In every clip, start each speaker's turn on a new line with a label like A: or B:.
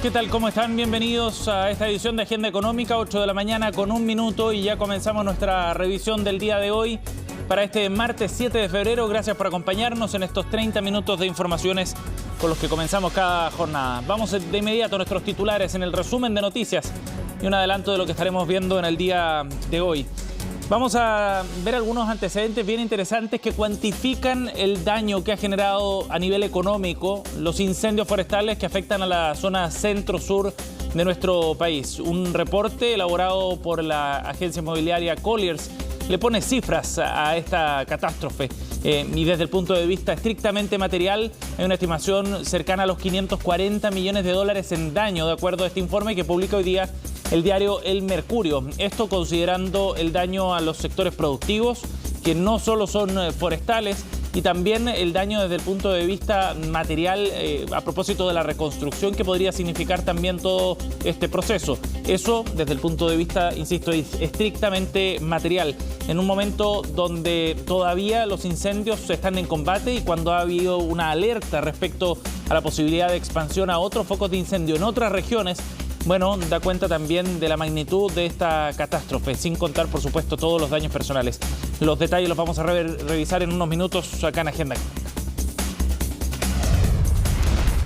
A: ¿qué tal? ¿Cómo están? Bienvenidos a esta edición de Agenda Económica, 8 de la mañana con 1 minuto y ya comenzamos nuestra revisión del día de hoy para este martes 7 de febrero. Gracias por acompañarnos en estos 30 minutos de informaciones con los que comenzamos cada jornada. Vamos de inmediato a nuestros titulares en el resumen de noticias y un adelanto de lo que estaremos viendo en el día de hoy. Vamos a ver algunos antecedentes bien interesantes que cuantifican el daño que ha generado a nivel económico los incendios forestales que afectan a la zona centro-sur de nuestro país. Un reporte elaborado por la agencia inmobiliaria Colliers le pone cifras a esta catástrofe y desde el punto de vista estrictamente material hay una estimación cercana a los 540 millones de dólares en daño, de acuerdo a este informe que publica hoy día el diario El Mercurio. Esto considerando el daño a los sectores productivos, que no solo son forestales, y también el daño desde el punto de vista material a propósito de la reconstrucción que podría significar también todo este proceso. Eso desde el punto de vista, insisto, estrictamente material. En un momento donde todavía los incendios están en combate y cuando ha habido una alerta respecto a la posibilidad de expansión a otros focos de incendio en otras regiones, bueno, da cuenta también de la magnitud de esta catástrofe, sin contar, por supuesto, todos los daños personales. Los detalles los vamos a revisar en unos minutos acá en Agenda Económica.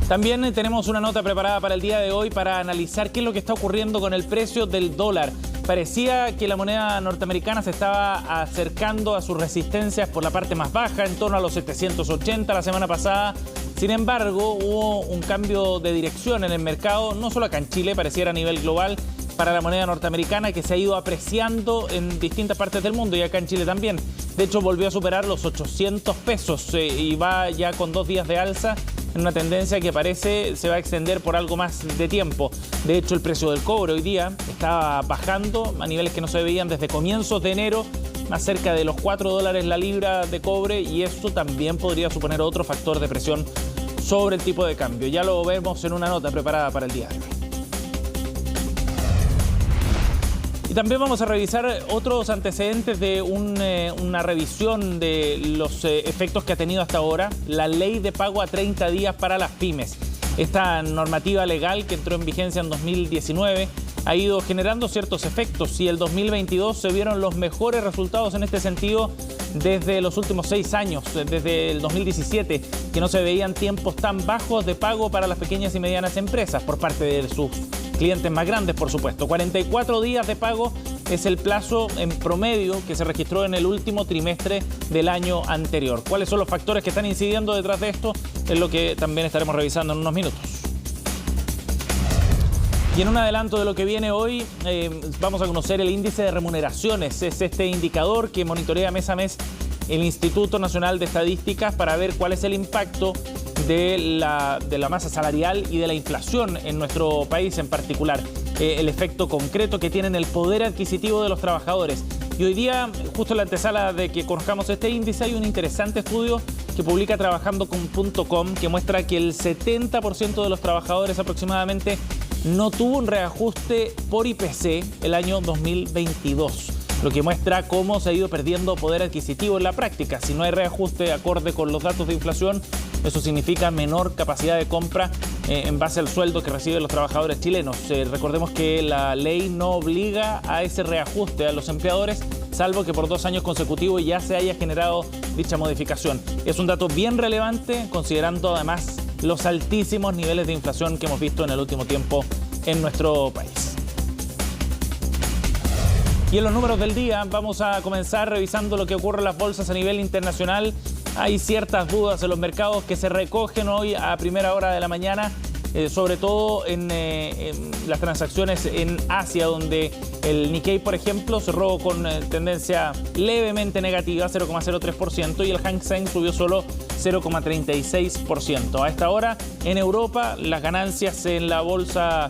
A: También tenemos una nota preparada para el día de hoy para analizar qué es lo que está ocurriendo con el precio del dólar. Parecía que la moneda norteamericana se estaba acercando a sus resistencias por la parte más baja, en torno a los 780 la semana pasada. Sin embargo, hubo un cambio de dirección en el mercado, no solo acá en Chile, pareciera a nivel global, para la moneda norteamericana que se ha ido apreciando en distintas partes del mundo y acá en Chile también. De hecho, volvió a superar los 800 pesos y va ya con 2 días de alza en una tendencia que parece se va a extender por algo más de tiempo. De hecho, el precio del cobre hoy día está bajando a niveles que no se veían desde comienzos de enero, más cerca de los $4 la libra de cobre, y eso también podría suponer otro factor de presión sobre el tipo de cambio. Ya lo vemos en una nota preparada para el día de hoy. Y también vamos a revisar otros antecedentes de una revisión de los efectos que ha tenido hasta ahora la ley de pago a 30 días para las pymes. Esta normativa legal que entró en vigencia en 2019 ha ido generando ciertos efectos y el 2022 se vieron los mejores resultados en este sentido desde los últimos 6 años, desde el 2017, que no se veían tiempos tan bajos de pago para las pequeñas y medianas empresas por parte de sus clientes más grandes, por supuesto. 44 días de pago es el plazo en promedio que se registró en el último trimestre del año anterior. ¿Cuáles son los factores que están incidiendo detrás de esto? Es lo que también estaremos revisando en unos minutos. Y en un adelanto de lo que viene hoy, vamos a conocer el índice de remuneraciones. Es este indicador que monitorea mes a mes el Instituto Nacional de Estadísticas para ver cuál es el impacto de la masa salarial y de la inflación en nuestro país en particular. El efecto concreto que tiene en el poder adquisitivo de los trabajadores. Y hoy día, justo en la antesala de que conozcamos este índice, hay un interesante estudio que publica trabajando.com que muestra que el 70% de los trabajadores aproximadamente no tuvo un reajuste por IPC el año 2022, lo que muestra cómo se ha ido perdiendo poder adquisitivo en la práctica. Si no hay reajuste acorde con los datos de inflación, eso significa menor capacidad de compra en base al sueldo que reciben los trabajadores chilenos. Recordemos que la ley no obliga a ese reajuste a los empleadores, salvo que por 2 años consecutivos ya se haya generado dicha modificación. Es un dato bien relevante, considerando además los altísimos niveles de inflación que hemos visto en el último tiempo en nuestro país. Y en los números del día vamos a comenzar revisando lo que ocurre en las bolsas a nivel internacional. Hay ciertas dudas en los mercados que se recogen hoy a primera hora de la mañana, sobre todo en las transacciones en Asia, donde el Nikkei, por ejemplo, cerró con tendencia levemente negativa, 0,03%, y el Hang Seng subió solo 0,36%. A esta hora, en Europa, las ganancias en las bolsas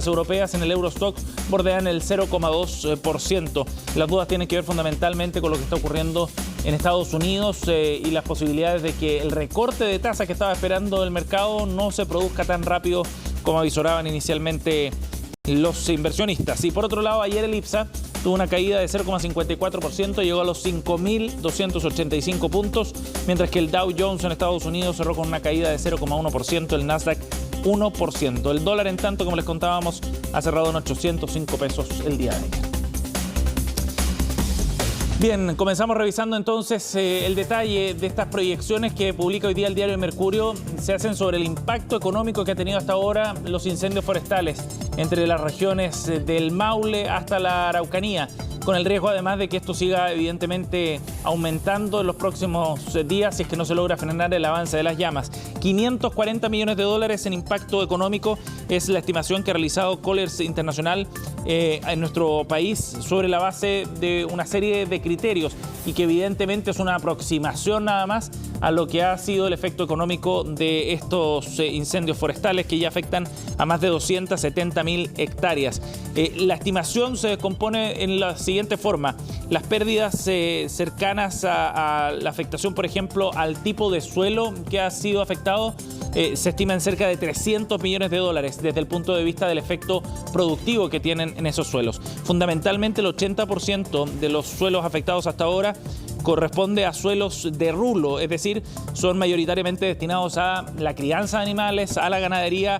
A: europeas en el Eurostock bordean el 0,2%. Las dudas tienen que ver fundamentalmente con lo que está ocurriendo en Estados Unidos y las posibilidades de que el recorte de tasas que estaba esperando el mercado no se produzca tan rápido como avisoraban inicialmente los inversionistas. Y por otro lado, ayer el IPSA tuvo una caída de 0,54%, llegó a los 5.285 puntos, mientras que el Dow Jones en Estados Unidos cerró con una caída de 0,1%, el Nasdaq 1%. El dólar, en tanto, como les contábamos, ha cerrado en 805 pesos el día de ayer. Bien, comenzamos revisando entonces el detalle de estas proyecciones que publica hoy día el diario Mercurio. Se hacen sobre el impacto económico que ha tenido hasta ahora los incendios forestales entre las regiones del Maule hasta la Araucanía, con el riesgo además de que esto siga evidentemente aumentando en los próximos días si es que no se logra frenar el avance de las llamas. 540 millones de dólares en impacto económico es la estimación que ha realizado Colliers Internacional en nuestro país sobre la base de una serie de criterios y que evidentemente es una aproximación nada más a lo que ha sido el efecto económico de estos incendios forestales que ya afectan a más de 270.000 hectáreas. La estimación se descompone en la siguiente forma: las pérdidas cercanas a la afectación, por ejemplo, al tipo de suelo que ha sido afectado, se estima en cerca de 300 millones de dólares desde el punto de vista del efecto productivo que tienen en esos suelos. Fundamentalmente el 80% de los suelos afectados hasta ahora corresponde a suelos de rulo, es decir, son mayoritariamente destinados a la crianza de animales, a la ganadería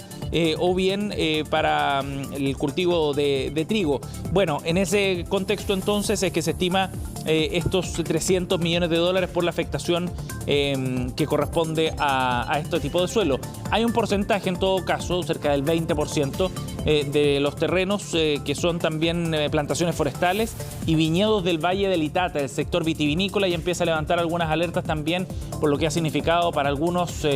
A: o bien para el cultivo de trigo. Bueno, en ese contexto entonces es que se estima estos 300 millones de dólares por la afectación que corresponde a este tipo de suelo. Hay un porcentaje en todo caso, cerca del 20% de los terrenos que son también plantaciones forestales y viñedos del Valle del Itata, el sector vitivinícola, y empieza a levantar algunas alertas también por lo que ha significado para algunos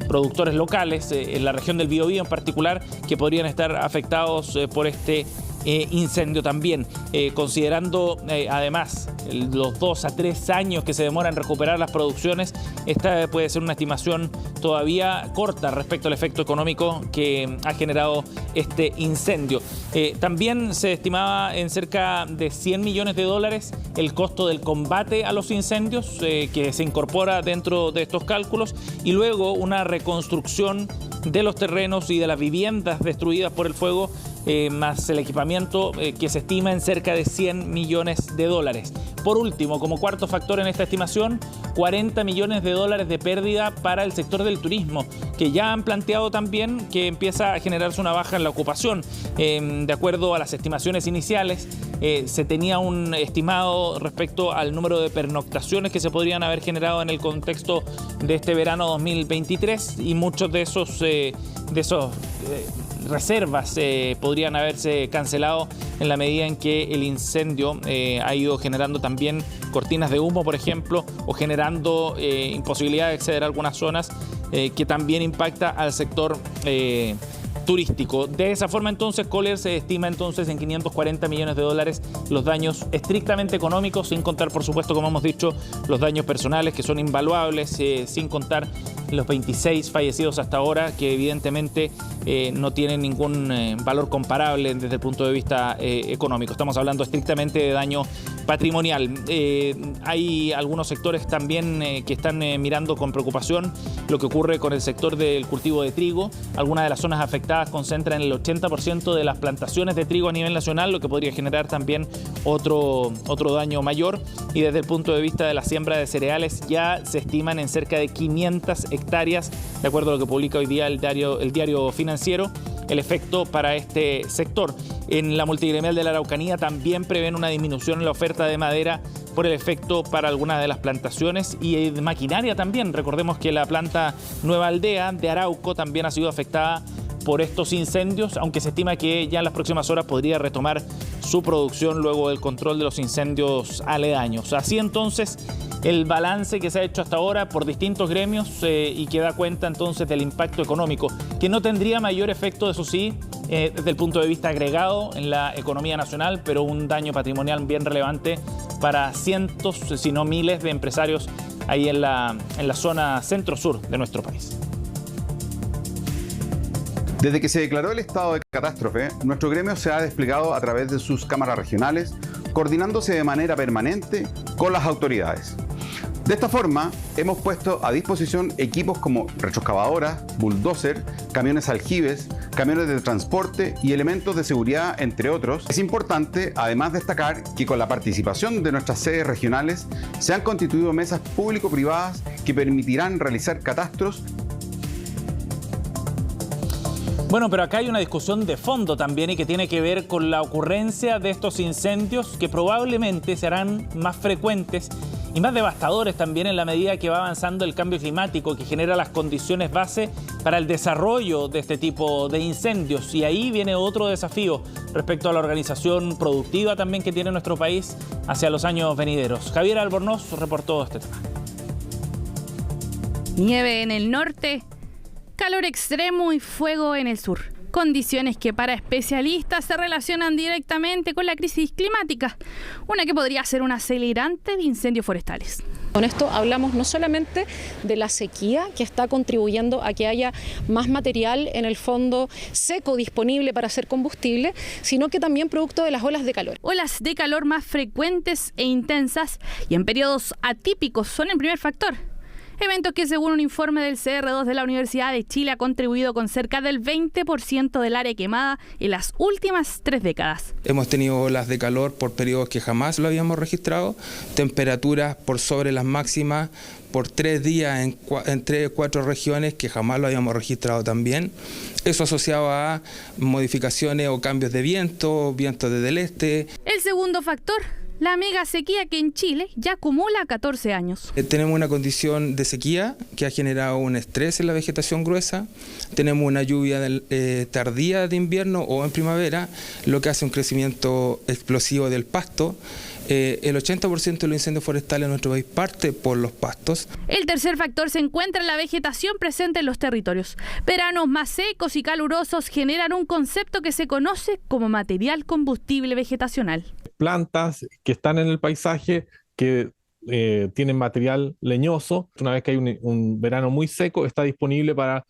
A: productores locales en la región del Biobío en particular, que podrían estar afectados por este incendio también, considerando además los 2 a 3 años que se demora en recuperar las producciones. Esta puede ser una estimación todavía corta respecto al efecto económico que ha generado este incendio. También se estimaba en cerca de 100 millones de dólares el costo del combate a los incendios, que se incorpora dentro de estos cálculos, y luego una reconstrucción de los terrenos y de las viviendas destruidas por el fuego, más el equipamiento que se estima en cerca de 100 millones de dólares. Por último, como cuarto factor en esta estimación, 40 millones de dólares de pérdida para el sector del turismo, que ya han planteado también que empieza a generarse una baja en la ocupación. De acuerdo a las estimaciones iniciales, se tenía un estimado respecto al número de pernoctaciones que se podrían haber generado en el contexto de este verano 2023, y muchos de esos reservas podrían haberse cancelado en la medida en que el incendio ha ido generando también cortinas de humo, por ejemplo, o generando imposibilidad de acceder a algunas zonas, que también impacta al sector turístico. De esa forma entonces Colliers se estima entonces en 540 millones de dólares los daños estrictamente económicos, sin contar por supuesto, como hemos dicho, los daños personales, que son invaluables, sin contar los 26 fallecidos hasta ahora, que evidentemente no tienen ningún valor comparable desde el punto de vista económico. Estamos hablando estrictamente de daño patrimonial. Hay algunos sectores también que están mirando con preocupación lo que ocurre con el sector del cultivo de trigo. Algunas de las zonas afectadas concentran el 80% de las plantaciones de trigo a nivel nacional, lo que podría generar también otro daño mayor. Y desde el punto de vista de la siembra de cereales, ya se estiman en cerca de 500 hectáreas, de acuerdo a lo que publica hoy día el diario Financiero, el efecto para este sector. En la multigremial de la Araucanía también prevén una disminución en la oferta de madera por el efecto para algunas de las plantaciones y de maquinaria también. Recordemos que la planta Nueva Aldea de Arauco también ha sido afectada por estos incendios, aunque se estima que ya en las próximas horas podría retomar su producción luego del control de los incendios aledaños. Así entonces el balance que se ha hecho hasta ahora por distintos gremios y que da cuenta entonces del impacto económico, que no tendría mayor efecto, eso sí, desde el punto de vista agregado en la economía nacional, pero un daño patrimonial bien relevante para cientos, si no miles, de empresarios ahí en la zona centro-sur de nuestro país.
B: Desde que se declaró el estado de catástrofe, nuestro gremio se ha desplegado a través de sus cámaras regionales, coordinándose de manera permanente con las autoridades. De esta forma, hemos puesto a disposición equipos como retroexcavadoras, bulldozer, camiones aljibes, camiones de transporte y elementos de seguridad, entre otros. Es importante, además, destacar que con la participación de nuestras sedes regionales se han constituido mesas público-privadas que permitirán realizar catastros
A: Bueno, pero acá hay una discusión de fondo también y que tiene que ver con la ocurrencia de estos incendios que probablemente serán más frecuentes y más devastadores también en la medida que va avanzando el cambio climático, que genera las condiciones base para el desarrollo de este tipo de incendios. Y ahí viene otro desafío respecto a la organización productiva también que tiene nuestro país hacia los años venideros. Javier Albornoz reportó este tema.
C: Nieve en el norte, calor extremo y fuego en el sur. Condiciones que para especialistas se relacionan directamente con la crisis climática, una que podría ser un acelerante de incendios forestales.
D: Con esto hablamos no solamente de la sequía que está contribuyendo a que haya más material en el fondo seco disponible para hacer combustible, sino que también producto de las olas de calor.
C: Olas de calor más frecuentes e intensas y en periodos atípicos son el primer factor. Eventos que según un informe del CR2 de la Universidad de Chile ha contribuido con cerca del 20% del área quemada en las últimas 3 décadas.
E: Hemos tenido olas de calor por periodos que jamás lo habíamos registrado, temperaturas por sobre las máximas por 3 días en 3 o 4 regiones que jamás lo habíamos registrado también. Eso asociado a modificaciones o cambios de viento, vientos desde el este.
C: El segundo factor, la mega sequía que en Chile ya acumula 14 años.
E: Tenemos una condición de sequía que ha generado un estrés en la vegetación gruesa. Tenemos una lluvia tardía de invierno o en primavera, lo que hace un crecimiento explosivo del pasto. El 80% de los incendios forestales en nuestro país parte por los pastos.
C: El tercer factor se encuentra en la vegetación presente en los territorios. Veranos más secos y calurosos generan un concepto que se conoce como material combustible vegetacional.
F: Plantas que están en el paisaje que tienen material leñoso. Una vez que hay un verano muy seco, está disponible para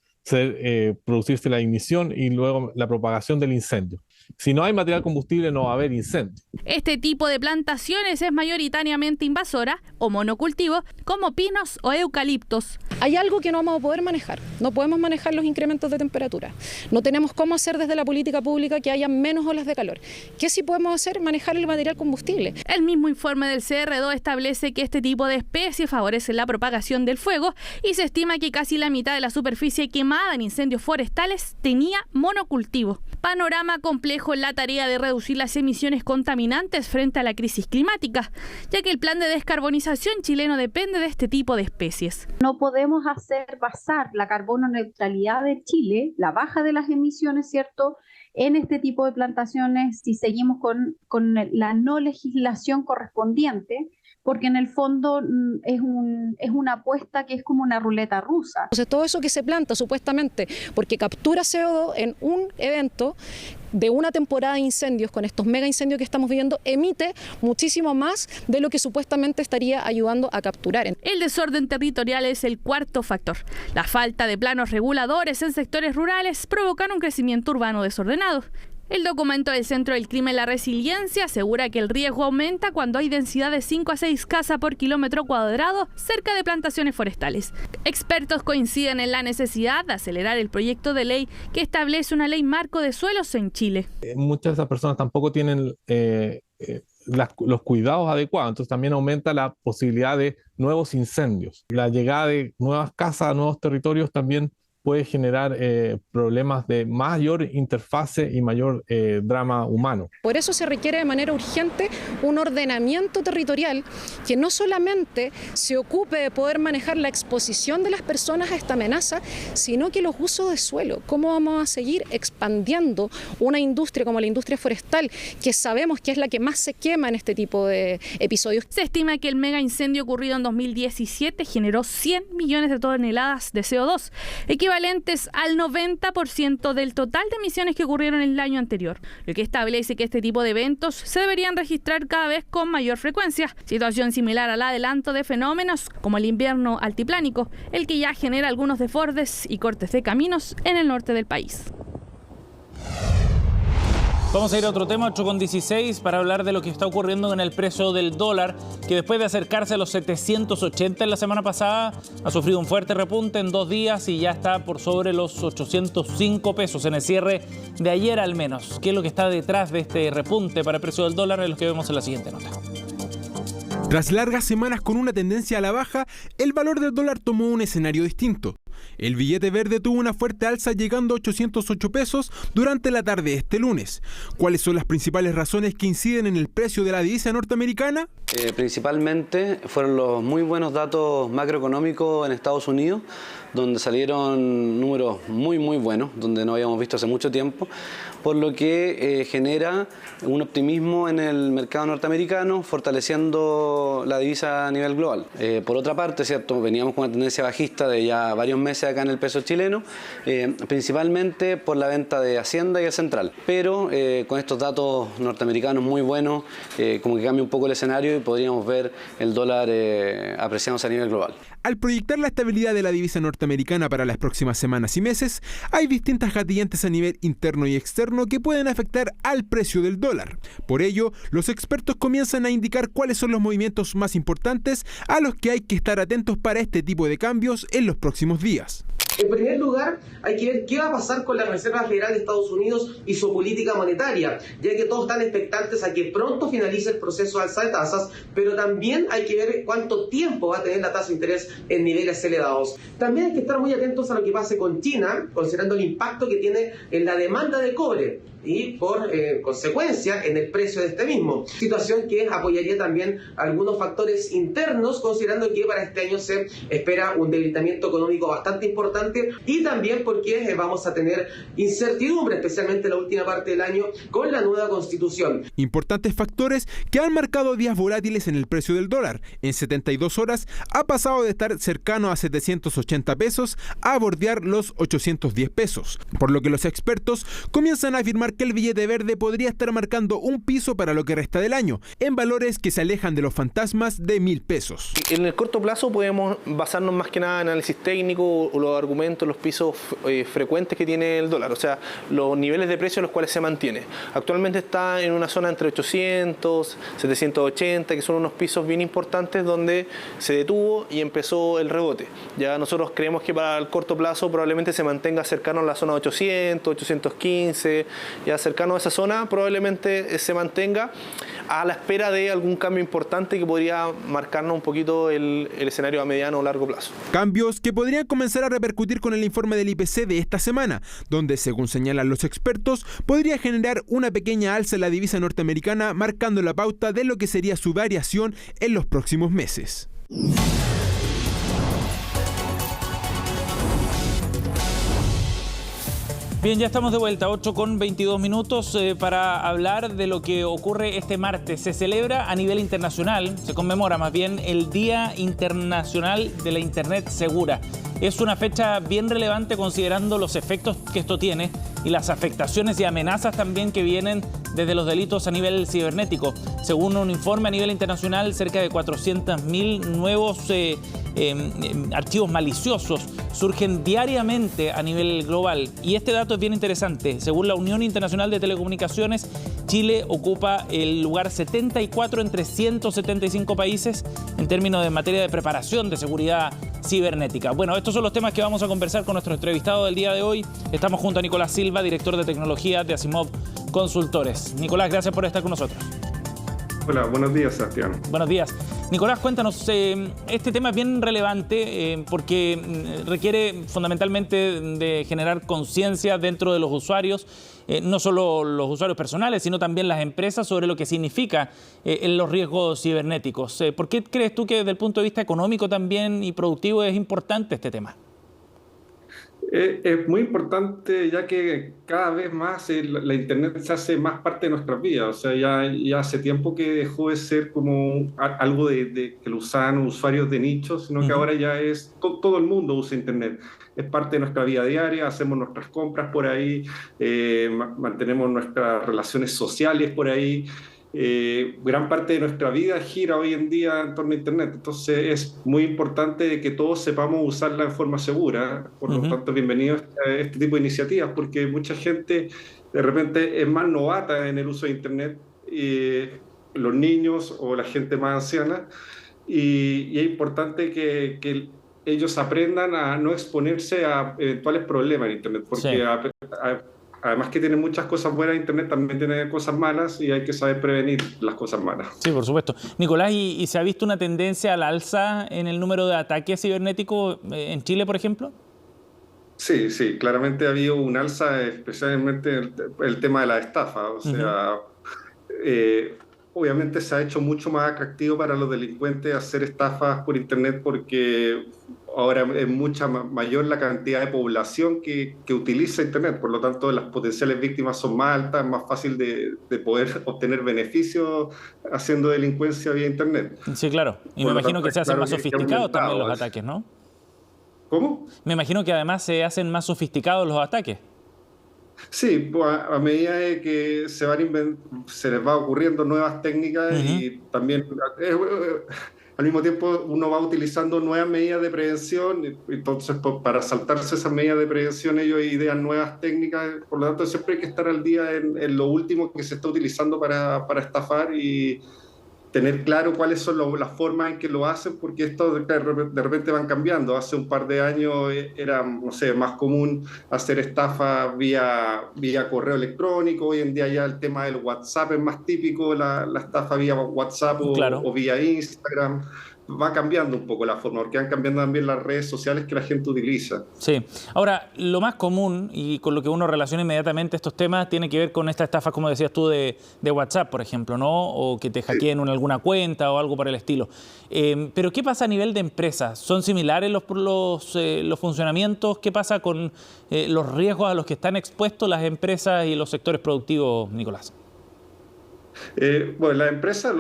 F: producirse la ignición y luego la propagación del incendio. Si no hay material combustible, no va a haber incendio.
C: Este tipo de plantaciones es mayoritariamente invasora o monocultivo, como pinos o eucaliptos.
D: Hay algo que no vamos a poder manejar. No podemos manejar los incrementos de temperatura. No tenemos cómo hacer desde la política pública que haya menos olas de calor. ¿Qué sí podemos hacer? Manejar el material combustible.
C: El mismo informe del CR2 establece que este tipo de especies favorece la propagación del fuego y se estima que casi la mitad de la superficie quemada en incendios forestales tenía monocultivo. Panorama complejo en la tarea de reducir las emisiones contaminantes frente a la crisis climática, ya que el plan de descarbonización chileno depende de este tipo de especies.
G: No podemos hacer basar la carbono neutralidad de Chile, la baja de las emisiones, ¿cierto?, en este tipo de plantaciones si seguimos con la no legislación correspondiente, porque en el fondo es una apuesta que es como una ruleta rusa.
D: Entonces todo eso que se planta supuestamente porque captura CO2 en un evento de una temporada de incendios, con estos mega incendios que estamos viviendo, emite muchísimo más de lo que supuestamente estaría ayudando a capturar.
C: El desorden territorial es el cuarto factor. La falta de planos reguladores en sectores rurales provocan un crecimiento urbano desordenado. El documento del Centro del Clima y la Resiliencia asegura que el riesgo aumenta cuando hay densidad de 5 a 6 casas por kilómetro cuadrado cerca de plantaciones forestales. Expertos coinciden en la necesidad de acelerar el proyecto de ley que establece una ley marco de suelos en Chile.
F: Muchas de esas personas tampoco tienen los cuidados adecuados, entonces también aumenta la posibilidad de nuevos incendios. La llegada de nuevas casas a nuevos territorios también puede generar problemas de mayor interfase y mayor drama humano.
D: Por eso se requiere de manera urgente un ordenamiento territorial que no solamente se ocupe de poder manejar la exposición de las personas a esta amenaza, sino que los usos de suelo. ¿Cómo vamos a seguir expandiendo una industria como la industria forestal, que sabemos que es la que más se quema en este tipo de episodios?
C: Se estima que el mega incendio ocurrido en 2017 generó 100 millones de toneladas de CO2, equivalentes al 90% del total de emisiones que ocurrieron en el año anterior, lo que establece que este tipo de eventos se deberían registrar cada vez con mayor frecuencia, situación similar al adelanto de fenómenos como el invierno altiplánico, el que ya genera algunos desbordes y cortes de caminos en el norte del país.
A: Vamos a ir a otro tema, 8:16, para hablar de lo que está ocurriendo con el precio del dólar, que después de acercarse a los 780 en la semana pasada, ha sufrido un fuerte repunte en 2 días y ya está por sobre los 805 pesos en el cierre de ayer al menos. ¿Qué es lo que está detrás de este repunte para el precio del dólar? Es lo que vemos en la siguiente nota.
H: Tras largas semanas con una tendencia a la baja, el valor del dólar tomó un escenario distinto. El billete verde tuvo una fuerte alza llegando a 808 pesos durante la tarde de este lunes. ¿Cuáles son las principales razones que inciden en el precio de la divisa norteamericana?
I: Principalmente fueron los muy buenos datos macroeconómicos en Estados Unidos, donde salieron números muy buenos, donde no habíamos visto hace mucho tiempo, por lo que genera un optimismo en el mercado norteamericano, fortaleciendo la divisa a nivel global. Por otra parte, ¿cierto? Veníamos con una tendencia bajista de ya varios meses acá en el peso chileno, principalmente por la venta de Hacienda y el Central, pero con estos datos norteamericanos muy buenos, como que cambia un poco el escenario y podríamos ver el dólar apreciándose a nivel global.
H: Al proyectar la estabilidad de la divisa norteamericana para las próximas semanas y meses, hay distintas gatillantes a nivel interno y externo que pueden afectar al precio del dólar. Por ello, los expertos comienzan a indicar cuáles son los movimientos más importantes a los que hay que estar atentos para este tipo de cambios en los próximos días.
J: En primer lugar, hay que ver qué va a pasar con la Reserva Federal de Estados Unidos y su política monetaria, ya que todos están expectantes a que pronto finalice el proceso de alza de tasas, pero también hay que ver cuánto tiempo va a tener la tasa de interés en niveles elevados. También hay que estar muy atentos a lo que pase con China, considerando el impacto que tiene en la demanda de cobre y por consecuencia en el precio de este mismo. Situación que apoyaría también algunos factores internos, considerando que para este año se espera un debilitamiento económico bastante importante y también porque vamos a tener incertidumbre, especialmente en la última parte del año, con la nueva constitución.
H: Importantes factores que han marcado días volátiles en el precio del dólar. En 72 horas ha pasado de estar cercano a 780 pesos a bordear los 810 pesos, por lo que los expertos comienzan a afirmar que el billete verde podría estar marcando un piso para lo que resta del año, en valores que se alejan de los fantasmas de 1.000 pesos.
K: En el corto plazo podemos basarnos más que nada en análisis técnico o los argumentos, los pisos frecuentes que tiene el dólar, o sea, los niveles de precio a los cuales se mantiene. Actualmente está en una zona entre 800, 780, que son unos pisos bien importantes donde se detuvo y empezó el rebote. Ya nosotros creemos que para el corto plazo probablemente se mantenga cercano a la zona 800, 815, ya cercano a esa zona probablemente se mantenga a la espera de algún cambio importante que podría marcarnos un poquito el escenario a mediano o largo plazo.
H: Cambios que podrían comenzar a repercutir con el informe del IPC de esta semana, donde, según señalan los expertos, podría generar una pequeña alza en la divisa norteamericana, marcando la pauta de lo que sería su variación en los próximos meses.
A: Bien, ya estamos de vuelta, 8:22 para hablar de lo que ocurre este martes. Se celebra a nivel internacional, se conmemora más bien el Día Internacional de la Internet Segura. Es una fecha bien relevante considerando los efectos que esto tiene y las afectaciones y amenazas también que vienen desde los delitos a nivel cibernético. Según un informe a nivel internacional, cerca de 400.000 nuevos archivos maliciosos surgen diariamente a nivel global. Y este dato es bien interesante. Según la Unión Internacional de Telecomunicaciones, Chile ocupa el lugar 74 entre 175 países en términos de materia de preparación de seguridad cibernética. Bueno, estos son los temas que vamos a conversar con nuestro entrevistado del día de hoy. Estamos junto a Nicolás Silva, director de tecnología de Asimov Consultores. Nicolás, gracias por estar con nosotros.
L: Hola, buenos días, Sebastián.
A: Buenos días. Nicolás, cuéntanos, este tema es bien relevante porque requiere fundamentalmente de generar conciencia dentro de los usuarios, no solo los usuarios personales, sino también las empresas sobre lo que significa los riesgos cibernéticos. ¿Por qué crees tú que desde el punto de vista económico también y productivo es importante este tema?
L: Es muy importante ya que cada vez más la Internet se hace más parte de nuestras vidas. O sea, ya hace tiempo que dejó de ser como algo que lo usaban usuarios de nicho, sino que ahora ya es todo el mundo usa Internet. Es parte de nuestra vida diaria, hacemos nuestras compras por ahí, mantenemos nuestras relaciones sociales por ahí. Gran parte de nuestra vida gira hoy en día en torno a Internet, entonces es muy importante que todos sepamos usarla de forma segura. Por lo tanto, bienvenido a este tipo de iniciativas, porque mucha gente de repente es más novata en el uso de Internet, los niños o la gente más anciana, y es importante que ellos aprendan a no exponerse a eventuales problemas en Internet, porque además que tiene muchas cosas buenas, Internet también tiene cosas malas y hay que saber prevenir las cosas malas.
A: Sí, por supuesto. Nicolás, ¿y se ha visto una tendencia al alza en el número de ataques cibernéticos en Chile, por ejemplo?
L: Sí, sí, claramente ha habido un alza, especialmente el tema de la estafa. O sea, eh, obviamente se ha hecho mucho más atractivo para los delincuentes hacer estafas por Internet porque ahora es mucha mayor la cantidad de población que utiliza Internet. Por lo tanto, las potenciales víctimas son más altas, es más fácil de poder obtener beneficios haciendo delincuencia vía Internet.
A: Sí, claro. Y
L: Por
A: me
L: lo
A: imagino
L: tanto,
A: que se hacen
L: claro
A: más
L: que ha
A: sofisticados también los
L: aumentado.
A: ataques, ¿no?
L: ¿Cómo?
A: Me imagino que además se hacen más sofisticados los ataques.
L: Sí, pues a medida de que se les va ocurriendo nuevas técnicas y también al mismo tiempo uno va utilizando nuevas medidas de prevención, entonces pues, para saltarse esas medidas de prevención ellos idean nuevas técnicas, por lo tanto siempre hay que estar al día en lo último que se está utilizando para estafar y tener claro cuáles son las formas en que lo hacen, porque esto de repente van cambiando. Hace un par de años era, no sé, más común hacer estafas vía correo electrónico. Hoy en día ya el tema del WhatsApp es más típico, la estafa vía WhatsApp
A: Claro.
L: o vía Instagram. Va cambiando un poco la forma, porque van cambiando también las redes sociales que la gente utiliza.
A: Sí. Ahora, lo más común y con lo que uno relaciona inmediatamente estos temas tiene que ver con estas estafas, como decías tú, de WhatsApp, por ejemplo, ¿no? O que te hackeen en alguna cuenta o algo por el estilo. Pero ¿qué pasa a nivel de empresas? ¿Son similares los funcionamientos? ¿Qué pasa con los riesgos a los que están expuestos las empresas y los sectores productivos, Nicolás?
L: Bueno, las empresas,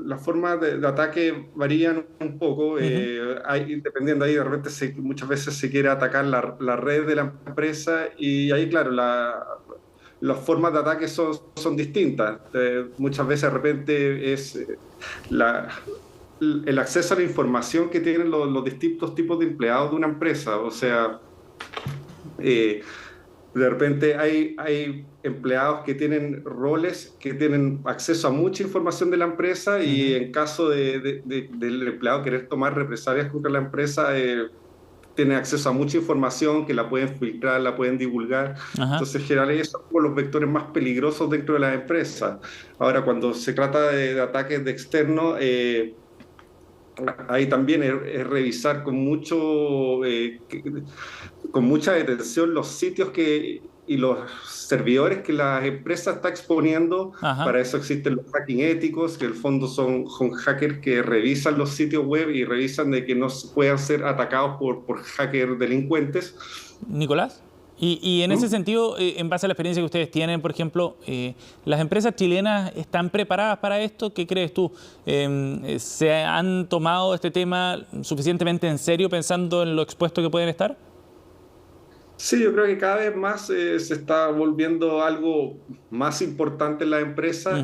L: las formas de ataque varían un poco, dependiendo ahí, de repente muchas veces se quiere atacar la red de la empresa y ahí, claro, las formas de ataque son distintas. Muchas veces de repente es el acceso a la información que tienen los distintos tipos de empleados de una empresa, o sea... de repente hay empleados que tienen roles, que tienen acceso a mucha información de la empresa y en caso del empleado querer tomar represalias contra la empresa, tiene acceso a mucha información que la pueden filtrar, la pueden divulgar. Entonces, generalmente esos son los vectores más peligrosos dentro de las empresas. Ahora, cuando se trata de ataques de externos, ahí también es revisar con mucha detención los sitios y los servidores que las empresas están exponiendo. Para eso existen los hacking éticos, que en el fondo son hackers que revisan los sitios web y revisan de que no puedan ser atacados por hackers delincuentes.
A: Nicolás. Y en ese sentido, en base a la experiencia que ustedes tienen, por ejemplo, ¿las empresas chilenas están preparadas para esto? ¿Qué crees tú? ¿Se han tomado este tema suficientemente en serio pensando en lo expuesto que pueden estar?
L: Sí, yo creo que cada vez más se está volviendo algo más importante en las empresas.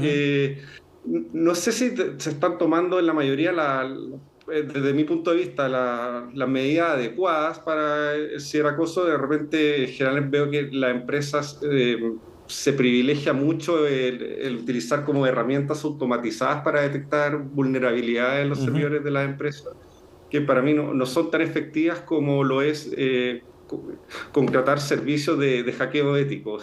L: No sé si se están tomando en la mayoría desde mi punto de vista, las medidas adecuadas para el ciberacoso. De repente, en general, veo que las empresas se privilegia mucho el utilizar como herramientas automatizadas para detectar vulnerabilidades en los servidores de las empresas, que para mí no son tan efectivas como lo es contratar servicios de hackeo ético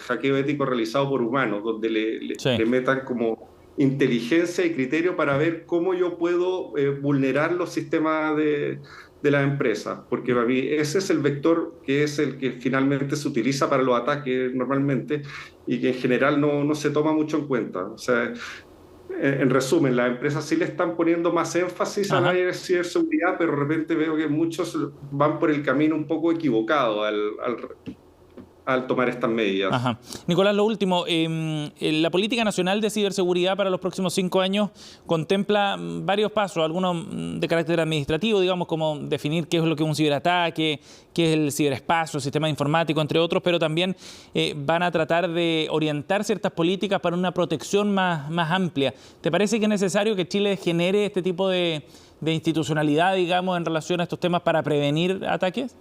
L: realizado por humanos, donde le metan como inteligencia y criterio para ver cómo yo puedo vulnerar los sistemas de las empresas, porque para mí ese es el vector que es el que finalmente se utiliza para los ataques normalmente y que en general no se toma mucho en cuenta. O sea, en resumen, las empresas sí le están poniendo más énfasis a la ciberseguridad, pero de repente veo que muchos van por el camino un poco equivocado al tomar estas medidas.
A: Nicolás, lo último, la política nacional de ciberseguridad para los próximos 5 años contempla varios pasos, algunos de carácter administrativo, digamos, como definir qué es lo que es un ciberataque, qué es el ciberespacio, el sistema informático, entre otros, pero también van a tratar de orientar ciertas políticas para una protección más amplia. ¿Te parece que es necesario que Chile genere este tipo de institucionalidad, digamos, en relación a estos temas para prevenir ataques?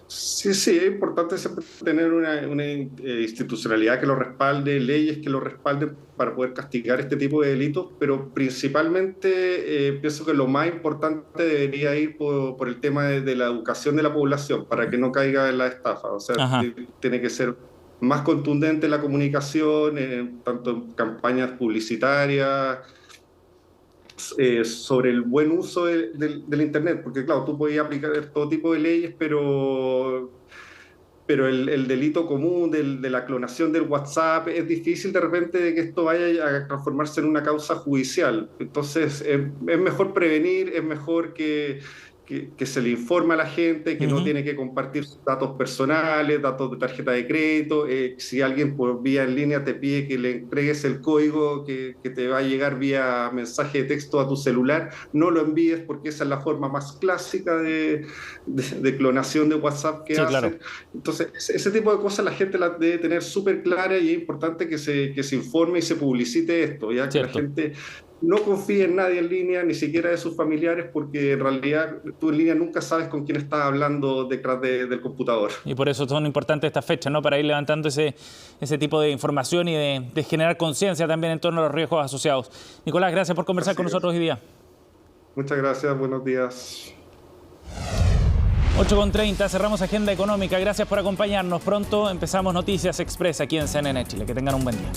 L: Sí, es importante siempre tener una institucionalidad que lo respalde, leyes que lo respalden para poder castigar este tipo de delitos, pero principalmente pienso que lo más importante debería ir por el tema de la educación de la población, para que no caiga en la estafa. O sea, tiene que ser más contundente la comunicación, tanto en campañas publicitarias, sobre el buen uso del Internet, porque claro, tú puedes aplicar todo tipo de leyes, pero pero el delito común de la clonación del WhatsApp, es difícil de repente de que esto vaya a transformarse en una causa judicial. Entonces es mejor prevenir, es mejor que se le informe a la gente que no tiene que compartir sus datos personales, datos de tarjeta de crédito. Si alguien por vía en línea te pide que le entregues el código que te va a llegar vía mensaje de texto a tu celular, no lo envíes, porque esa es la forma más clásica de clonación de WhatsApp que hacen. Claro. Entonces, ese tipo de cosas la gente las debe tener súper clara, y es importante que se informe y se publicite esto, ya que la gente no confíe en nadie en línea, ni siquiera de sus familiares, porque en realidad tú en línea nunca sabes con quién estás hablando detrás del computador.
A: Y por eso son importantes estas fechas, ¿no? Para ir levantando ese tipo de información y de generar conciencia también en torno a los riesgos asociados. Nicolás, gracias por conversar con nosotros hoy día.
L: Muchas gracias, buenos días.
A: 8:30, cerramos Agenda Económica. Gracias por acompañarnos. Pronto empezamos Noticias Express aquí en CNN Chile. Que tengan un buen día.